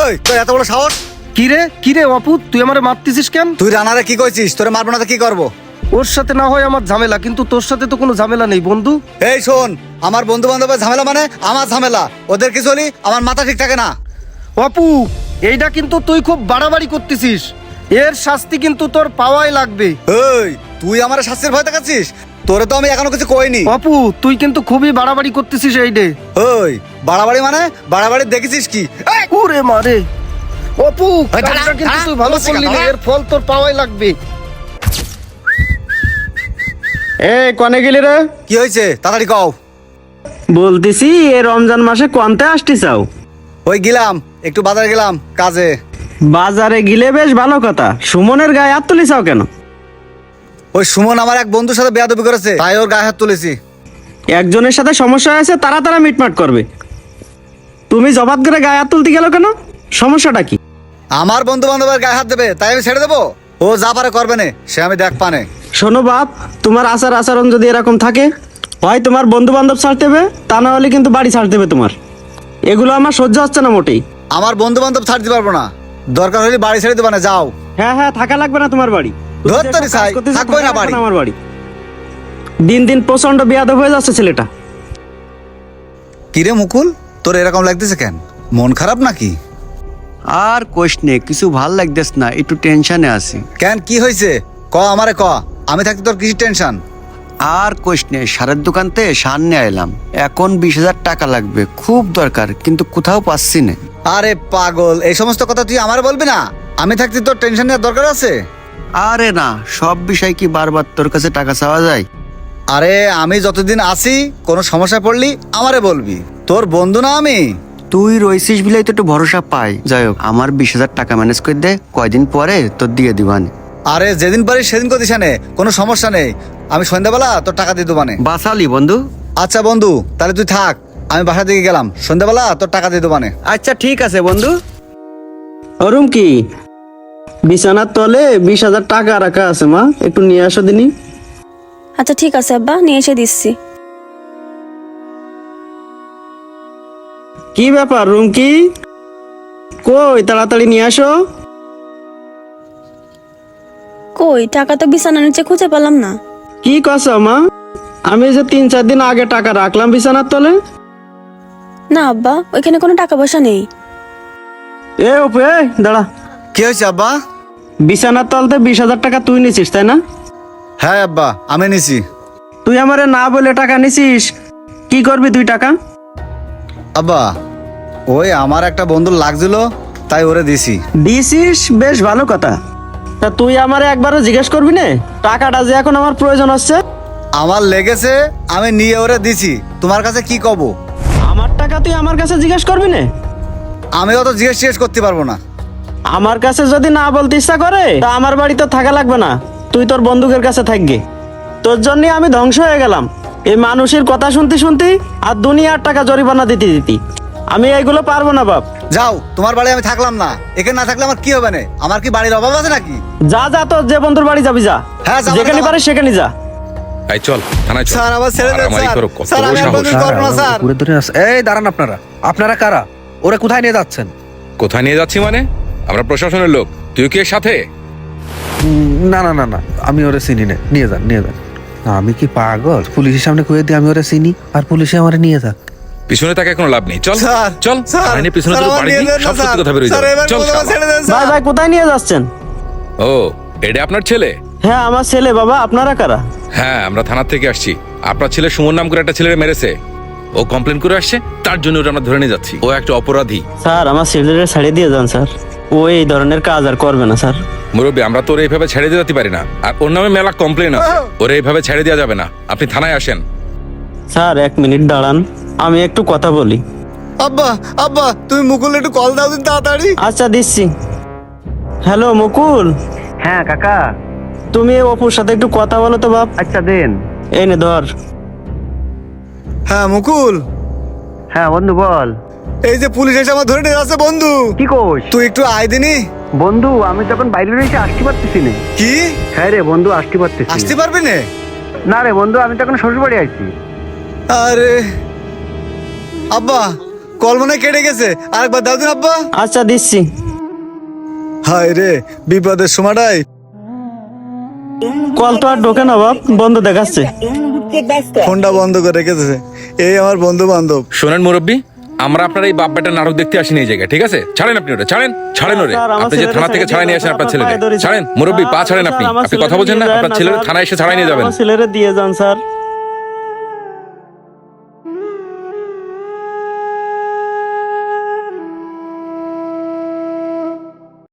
ওই তোর এত বড় সাহস! কিরে অপু, তুই আমারে মারতেছিস কেন? তুই রানারে কি কইছিস? তোরে মারবো না তো কি করবো? ওর সাথে না হয় আমার ঝামেলা, কিন্তু তোর সাথে তো কোনো ঝামেলা নেই বন্ধু। এই শোন, আমার বন্ধু বান্ধবের ঝামেলা মানে আমার ঝামেলা। ওদের কিছু হলি আমার মাথা ঠিক থাকে না। অপু, এইটা কিন্তু তুই খুব বাড়াবাড়ি করতেছিস। এর শাস্তি কিন্তু তোর পাওয়াই লাগবে। এই তুই আমার শাস্তির ভয় দেখাচ্ছিস? তোরে তো আমি এখনো কিছু কইনি। অপু, তুই কিন্তু খুবই বাড়াবাড়ি করতেছিস এইডে। ওই বাড়াবাড়ি মানে বাড়াবাড়ি দেখেছিস কি? এই, ওরে মারে অপু, ওই দাঁড়া, কাজটা কিন্তু দাঁড়া, তুই ভালো বলছি করলি না, দাঁড়া। এর ফল তোর পাওয়াই লাগবে। কনে গেলি রে? কি হয়েছে তাড়াতাড়ি কও। বলতেছি এ রমজান মাসে কোনতে আসতে চাও? ওই গেলাম, একটু বাজারে গেলাম কাজে। বাজারে গিলে বেশ ভালো কথা, সুমনের গায়ে হাত তুলি চাও কেন? ওই সুমন আমার এক বন্ধুর সাথে বেয়াদবি করেছে, তাই ওর গায়ে হাত তুলেছি। একজনের সাথে সমস্যা হয়েছে, তারা মিটমাট করবে। তুমি জবাব করে গায়ে হাত তুলতে গেল কেন? সমস্যাটা কি? আমার বন্ধু বান্ধবের গায়ে হাত দেবে তাই আমি ছেড়ে দেবো? ও যা পারে করবে না, সে আমি দেখ পানে। শোনো বাপ, তোমার আচরণ যদি এরকম থাকে, হয় তোমার বন্ধু বান্ধব ছাড়তে হবে, তা না হলে কিন্তু বাড়ি ছাড়তে হবে তোমার। এগুলো আমার সহ্য হচ্ছে না মোটেই। আমার বন্ধু বান্ধব ছাড়তে পারবো না, দরকার হলে বাড়ি ছেড়ে দেবা না, যাও। হ্যাঁ, থাকা লাগবে না তোমার বাড়ি। তুমি ধর যেসব তোরে কাজ ছাই, করতেছো, থাকবোই না থাকা লাগবে বাড়ি। আমার বাড়ি। দিন দিন প্রচন্ড বেয়াদব হয়ে যাচ্ছে ছেলেটা। কিরে মুকুল, তোর এরকম লাগতেছে কেন? মন খারাপ নাকি? আর কোশ নে, কিছু ভাল লাগতেস না, একটু টেনশনে আছি। কেন, কি হয়েছে? ক আমারে ক, আমি থাকতে তোর কিছু টেনশন? আর কোশ নে, সারের দোকানতে সার নিয়ে এলাম, এখন 20,000 টাকা লাগবে, খুব দরকার, কিন্তু কোথাও পাচ্ছি না। আরে পাগল, এই সমস্ত কথা তুই আমারে বলবি না। আমি থাকতে তোর টেনশন নেওয়ার দরকার আছে? আরে না, সব বিষয় কি বারবার তোর কাছে টাকা চাওয়া যায়? আরে আমি যতদিন আছি, কোনো সমস্যা পড়লি আমারে বলবি, তোর বন্ধু না আমি? তুই রইছিস বিলাই তো একটু ভরসা পাই। যাই হোক, আমার 20,000 টাকা ম্যানেজ করে দে, কয়দিন পরে তোর দিয়ে দিবানে। আরে যেদিন পারিস সেদিন কদিস নে, কোনো সমস্যা নেই। আমি সন্ধ্যাবেলা তোর টাকা দিয়ে দেবানে। বাসালি বন্ধু। আচ্ছা বন্ধু, তাহলে তুই থাক, আমি বাসা দিকে গেলাম, সন্ধ্যাবেলা তোর টাকা দিয়ে দেবানে। আচ্ছা ঠিক আছে বন্ধু। ওরম কি বিছানার তলে 20,000 টাকা রাখা আছে, মা একটু নিয়ে আসো দিনি। আচ্ছা ঠিক আছে আব্বা, নিয়ে এসে দিচ্ছি। কি ব্যাপার রুমকি, কই তাড়াতাড়ি নিয়ে আসো। কই, টাকা তো বিছানার নিচে খুঁজে পেলাম না। কি কছো মা? আমি যে 3-4 দিন আগে টাকা রাখলাম বিছানার তলে। না আব্বা, ওইখানে কোনো টাকা পয়সা নেই। ওপে দাঁড়া। কি হয়েছে আব্বা? বিছানার তলতে 20,000 টাকা তুই নিছিস তাই না? হ্যাঁ আব্বা, আমি নিছি। তুই আমারে না বলে টাকা নিছিস, কি করবি তুই টাকা? আব্বা, ওই আমার একটা বন্ধুর লাগছিল, তাই ওরে দিছি। দিছিস, বেশ ভালো কথা। তা তুই আমারে একবারও জিজ্ঞেস করবি না টাকাটা যে এখন আমার প্রয়োজন হচ্ছে? আমার লেগেছে, আমি নিয়ে ওরে দিছি, তোমার কাছে কি কব? আমার টাকা তুই আমার কাছে জিজ্ঞেস করবি না? আমি অত জিজ্ঞেস করতে পারবো না। আমার কাছে যদি না বলতে ইচ্ছা করে, তা আমার বাড়িতে থাকা লাগবে না, তুই তোর বন্ধুকের কাছে থাকবে। তোর জন্য আমি ধ্বংস হয়ে গেলাম এই মানুষের কথা শুনতে শুনতে, আর দুনিয়ার টাকা জরিমানা দিতে দিতে। আমি এইগুলো পারবো না বাপ। যাও, তোমার বাড়ি আমি থাকলাম না। এখানে না থাকলে আমার কি হবে না? আমার কি বাড়ির অভাব আছে নাকি? যা তোর যে বন্ধুর বাড়ি যাবি যা, হ্যাঁ, যাবো, যেখানে যাবো। পারিস সেখানে যা। এই চল থানায় চল। স্যার, আমার ছেড়ে দেন মারামারি স্যার। করো, কত স্যার, বড় আমি আর সাহস। বন্ধু করবো না স্যার। ঘুরে ধরে আসে। এই দাঁড়ান, আপনারা কারা? ওরা কোথায় নিয়ে যাচ্ছেন? কোথায় নিয়ে যাচ্ছি মানে? আমরা প্রশাসনের লোক, তুই কি এর সাথে? না, আমি ওরা চিনি না, নিয়ে যান। না, আমি কি পাগল? পুলিশের সামনে কয়ে দিয়ে আমি ওরা চিনি, আর পুলিশে আমার নিয়ে যাক। পিছনে তাকে কোনো লাভ নেই, চল স্যার, চল। স্যার, আইনের পিছনে স্যার, তোর আমার বাড়ি নিয়ে দিই, যান না, সব সত্যি স্যার। কথা বেরোয় স্যার, যাবে। এবার চল বলবো, শালা। ছেড়ে দেন, ভাই স্যার। কোথায় নিয়ে যাচ্ছেন? ও, এটা আপনার ছেলে? হ্যাঁ আমার ছেলে। বাবা আপনারা কারা? হ্যাঁ, আমরা থানা থেকে আসছি। আপনার ছেলে সুমন নাম করে একটা ছেলেরে মেরেছে, ও কমপ্লেন করে আসছে, তার জন্য ওটা আমরা ধরে নিয়ে যাচ্ছি। ও একটা অপরাধী। স্যার আমার ছেলেরে ছাড়িয়ে দিয়ে যান স্যার, ও এই ধরনের কাজ আর করবে না স্যার। মুরব্বী, আমরা তো ওর এইভাবে ছেড়ে দিয়ে যেতে পারি না, আর ওর নামে মেলা কমপ্লেন আছে, ওর এইভাবে ছেড়ে দেওয়া যাবে না। আপনি থানায় আসেন। স্যার 1 মিনিট দাঁড়ান, আমি একটু কথা বলি। আব্বা, তুমি মুকুল একটু কল দাও দিন তাড়াতাড়ি। আচ্ছা দিচ্ছি। হ্যালো মুকুল। হ্যাঁ কাকা। তুমি অপুর সাথে একটু কথা বলো তো বাপ। আচ্ছা দেন। এই নে ধর। হ্যাঁ মুকুল, হ্যাঁ বন্ধু বল। এই যে পুলিশ এসে আমার ধরে নিয়ে যাচ্ছে বন্ধু। কি কোস তুই একটু আয় দিনি। বন্ধু? আমি তখন বাইরে রয়েছে, আসতে পারতেছি না। কি? হ্যাঁ রে বন্ধু, আসতে পারতেছি আসতে পারবি না? না রে বন্ধু, আমি তখন শ্বশুর বাড়ি আসছি। আরে আব্বা, কল মনে হয় কেটে গেছে, আরেকবার দাও দিন আব্বা। আচ্ছা দিচ্ছি। হায় রে, বিপদের সময়টাই কল তো আর ঢোকে না বাপ, বন্ধ দেখাচ্ছে। ফোনটা বন্ধ করে রেখেছে। এই আমার বন্ধু বান্ধব। শোনেন মুরব্বী, আমরা আপনার এই বাপ বেটার নাটক দেখতে আসিনি এই জায়গায়, ঠিক আছে? ছাড়েন আপনি ওটা, ছাড়েন ছাড়েন ওরে। স্যার, আমার আপনি যে ছেলের থানা থেকে সাইডে ছাড়াই নিয়ে দিয়ে আসেন আপনার যান, ছেলেকে, পায়ে ধরি, ছাড়েন স্যার। মুরব্বী, পা ছাড়েন আপনি। স্যার, আমার আপনি কথা ছেলেরে বলছেন না? দিয়ে আপনার যান ছেলের স্যার। থানায় এসে ছাড়াই নিয়ে যাবেন। আমার ছেলেরে দিয়ে যান স্যার।